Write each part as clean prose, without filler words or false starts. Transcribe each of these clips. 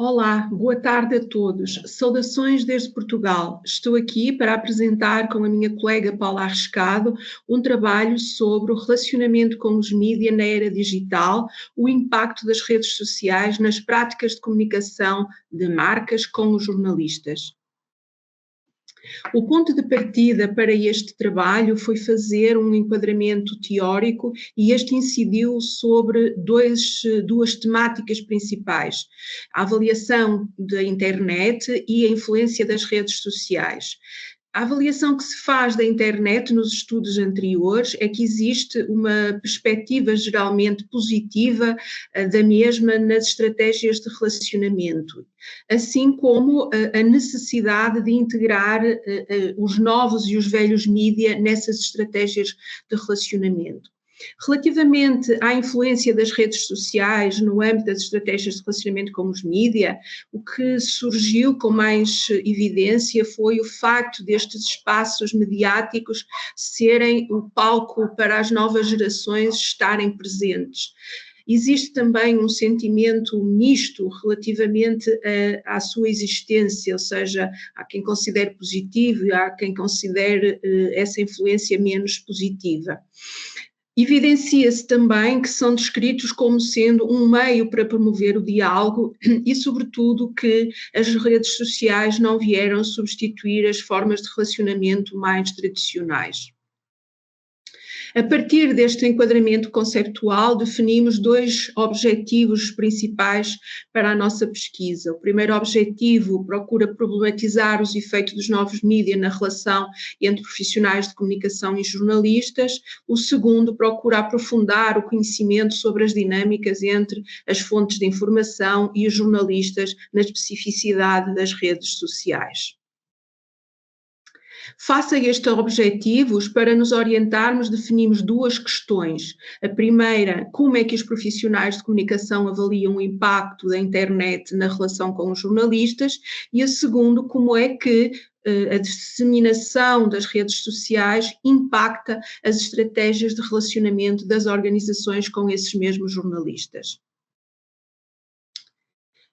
Olá, boa tarde a todos. Saudações desde Portugal. Estou aqui para apresentar com a minha colega Paula Arriscado um trabalho sobre o relacionamento com os mídia na era digital, o impacto das redes sociais nas práticas de comunicação de marcas com os jornalistas. O ponto de partida para este trabalho foi fazer um enquadramento teórico e este incidiu sobre duas temáticas principais: a avaliação da internet e a influência das redes sociais. A avaliação que se faz da internet nos estudos anteriores é que existe uma perspectiva geralmente positiva da mesma nas estratégias de relacionamento, assim como a necessidade de integrar os novos e os velhos mídia nessas estratégias de relacionamento. Relativamente à influência das redes sociais no âmbito das estratégias de relacionamento com os mídia, o que surgiu com mais evidência foi o facto destes espaços mediáticos serem o palco para as novas gerações estarem presentes. Existe também um sentimento misto relativamente à sua existência, ou seja, há quem considere positivo e há quem considere essa influência menos positiva. Evidencia-se também que são descritos como sendo um meio para promover o diálogo e, sobretudo, que as redes sociais não vieram substituir as formas de relacionamento mais tradicionais. A partir deste enquadramento conceptual, definimos dois objetivos principais para a nossa pesquisa. O primeiro objetivo procura problematizar os efeitos dos novos mídias na relação entre profissionais de comunicação e jornalistas. O segundo procura aprofundar o conhecimento sobre as dinâmicas entre as fontes de informação e os jornalistas na especificidade das redes sociais. Face a estes objetivos, para nos orientarmos, definimos duas questões. A primeira, como é que os profissionais de comunicação avaliam o impacto da internet na relação com os jornalistas, e a segunda, como é que a disseminação das redes sociais impacta as estratégias de relacionamento das organizações com esses mesmos jornalistas.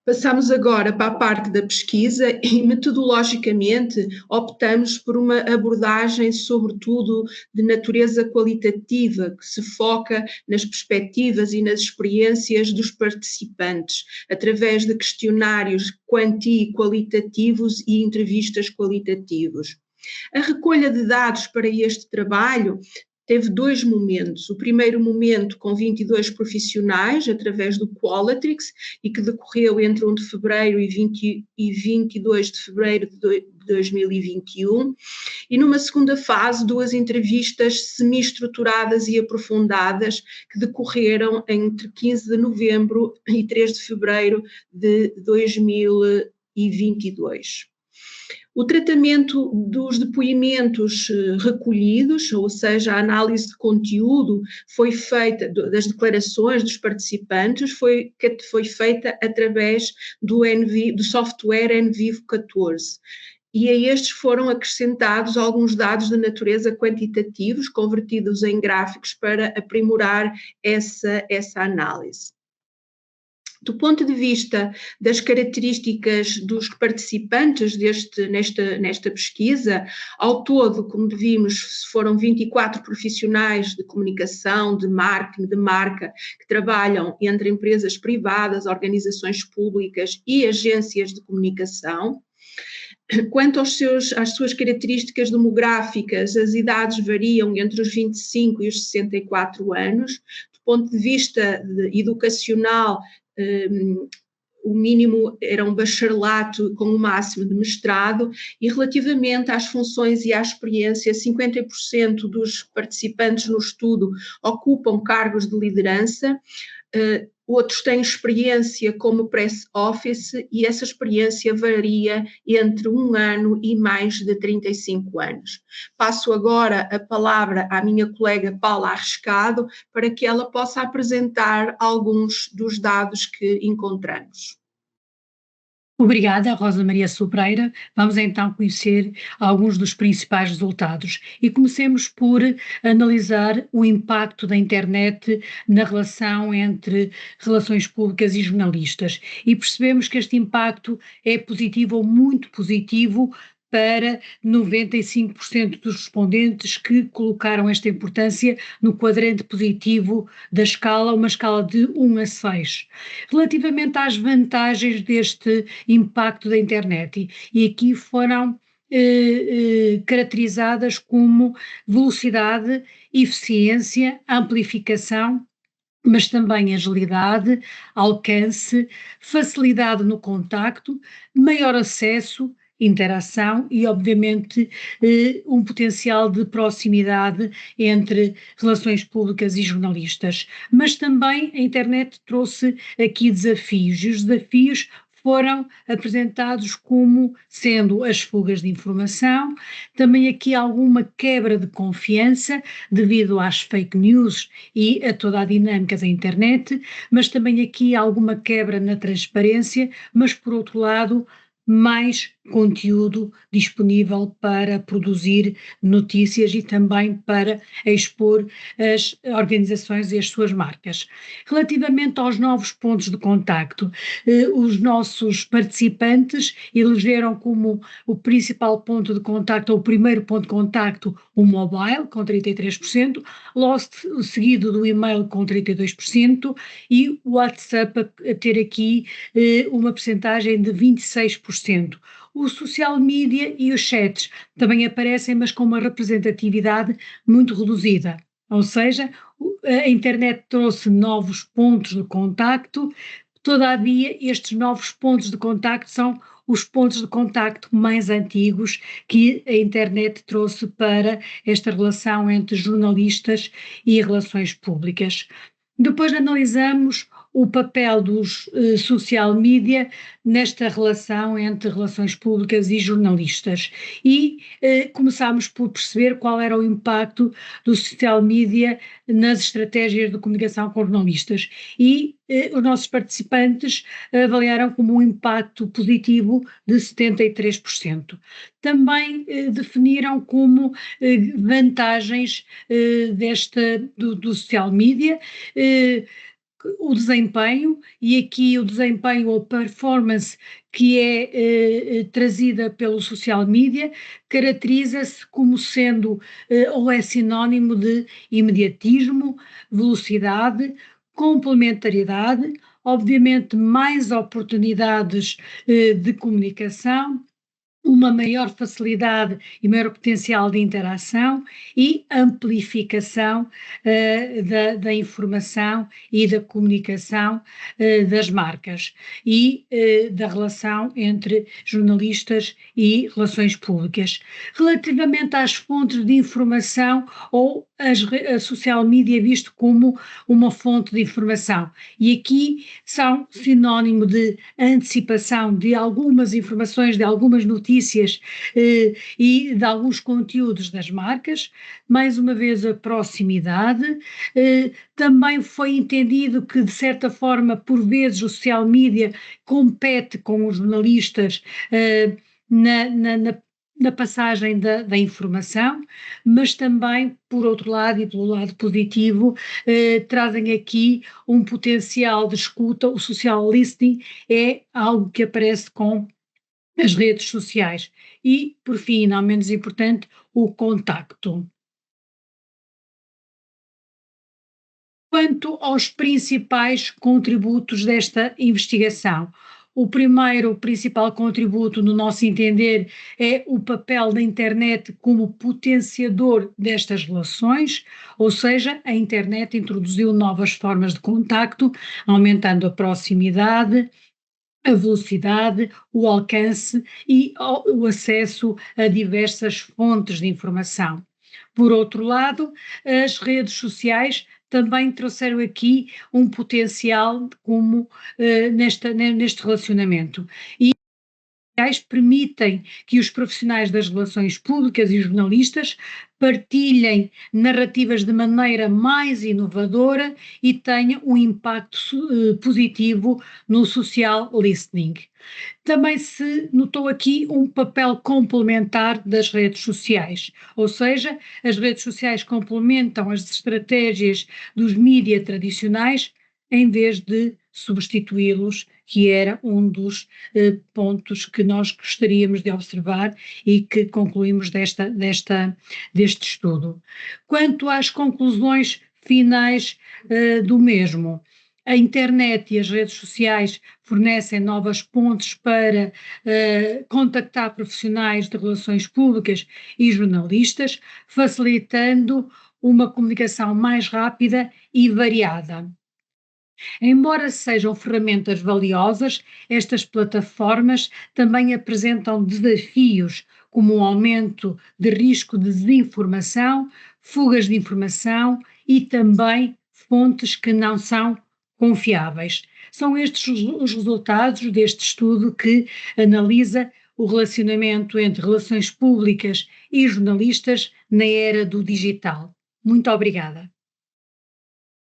Passamos agora para a parte da pesquisa e, metodologicamente, optamos por uma abordagem, sobretudo, de natureza qualitativa, que se foca nas perspectivas e nas experiências dos participantes, através de questionários quanti-qualitativos e entrevistas qualitativas. A recolha de dados para este trabalho teve dois momentos. O primeiro momento com 22 profissionais, através do Qualatrix, e que decorreu entre 1 de fevereiro e 22 de fevereiro de 2021. E numa segunda fase, duas entrevistas semi-estruturadas e aprofundadas que decorreram entre 15 de novembro e 3 de fevereiro de 2022. O tratamento dos depoimentos recolhidos, ou seja, a análise de conteúdo foi feita, das declarações dos participantes, foi feita através do software NVivo 14. E a estes foram acrescentados alguns dados de natureza quantitativos, convertidos em gráficos para aprimorar essa análise. Do ponto de vista das características dos participantes nesta pesquisa, ao todo, como vimos, foram 24 profissionais de comunicação, de marketing, de marca, que trabalham entre empresas privadas, organizações públicas e agências de comunicação. Quanto às suas características demográficas, as idades variam entre os 25 e os 64 anos. Do ponto de vista educacional, o mínimo era um bacharelato com o máximo de mestrado, e relativamente às funções e à experiência, 50% dos participantes no estudo ocupam cargos de liderança, outros têm experiência como press office e essa experiência varia entre 1 ano e mais de 35 anos. Passo agora a palavra à minha colega Paula Arriscado para que ela possa apresentar alguns dos dados que encontramos. Obrigada, Rosa Maria Sobreira. Vamos então conhecer alguns dos principais resultados e comecemos por analisar o impacto da internet na relação entre relações públicas e jornalistas. E percebemos que este impacto é positivo ou muito positivo para 95% dos respondentes que colocaram esta importância no quadrante positivo da escala, uma escala de 1 a 6. Relativamente às vantagens deste impacto da internet, e aqui foram caracterizadas como velocidade, eficiência, amplificação, mas também agilidade, alcance, facilidade no contacto, maior acesso, interação e, obviamente, um potencial de proximidade entre relações públicas e jornalistas. Mas também a internet trouxe aqui desafios, e os desafios foram apresentados como sendo as fugas de informação, também aqui alguma quebra de confiança devido às fake news e a toda a dinâmica da internet, mas também aqui alguma quebra na transparência, mas por outro lado, mais conteúdo disponível para produzir notícias e também para expor as organizações e as suas marcas. Relativamente aos novos pontos de contacto, os nossos participantes elegeram como o principal ponto de contacto, ou o primeiro ponto de contacto, o mobile, com 33%, logo seguido do e-mail com 32% e o WhatsApp a ter aqui uma percentagem de 26%. O social media e os chats também aparecem, mas com uma representatividade muito reduzida. Ou seja, a internet trouxe novos pontos de contacto, todavia estes novos pontos de contacto são os pontos de contacto mais antigos que a internet trouxe para esta relação entre jornalistas e relações públicas. Depois analisamos o papel dos social media nesta relação entre relações públicas e jornalistas e começámos por perceber qual era o impacto do social media nas estratégias de comunicação com jornalistas e os nossos participantes avaliaram como um impacto positivo de 73%. Também definiram como vantagens do social media o desempenho, e aqui o desempenho ou performance que é trazida pelo social media caracteriza-se como sendo ou é sinónimo de imediatismo, velocidade, complementariedade, obviamente mais oportunidades de comunicação, uma maior facilidade e maior potencial de interação e amplificação da informação e da comunicação das marcas e da relação entre jornalistas e relações públicas. Relativamente às fontes de informação ou a social media visto como uma fonte de informação, e aqui são sinónimo de antecipação de algumas informações, de algumas notícias e de alguns conteúdos das marcas, mais uma vez a proximidade, também foi entendido que de certa forma por vezes o social media compete com os jornalistas na passagem da informação, mas também, por outro lado e pelo lado positivo, trazem aqui um potencial de escuta. O social listening é algo que aparece com as redes sociais. E, por fim, não menos importante, o contacto. Quanto aos principais contributos desta investigação, o primeiro, o principal contributo, no nosso entender, é o papel da internet como potenciador destas relações, ou seja, a internet introduziu novas formas de contacto, aumentando a proximidade, a velocidade, o alcance e o acesso a diversas fontes de informação. Por outro lado, as redes sociais também trouxeram aqui um potencial como neste relacionamento. E permitem que os profissionais das relações públicas e jornalistas partilhem narrativas de maneira mais inovadora e tenham um impacto positivo no social listening. Também se notou aqui um papel complementar das redes sociais, ou seja, as redes sociais complementam as estratégias dos mídias tradicionais em vez de substituí-los, que era um dos pontos que nós gostaríamos de observar e que concluímos deste estudo. Quanto às conclusões finais do mesmo, a internet e as redes sociais fornecem novas pontes para contactar profissionais de relações públicas e jornalistas, facilitando uma comunicação mais rápida e variada. Embora sejam ferramentas valiosas, estas plataformas também apresentam desafios, como o aumento de risco de desinformação, fugas de informação e também fontes que não são confiáveis. São estes os resultados deste estudo que analisa o relacionamento entre relações públicas e jornalistas na era do digital. Muito obrigada.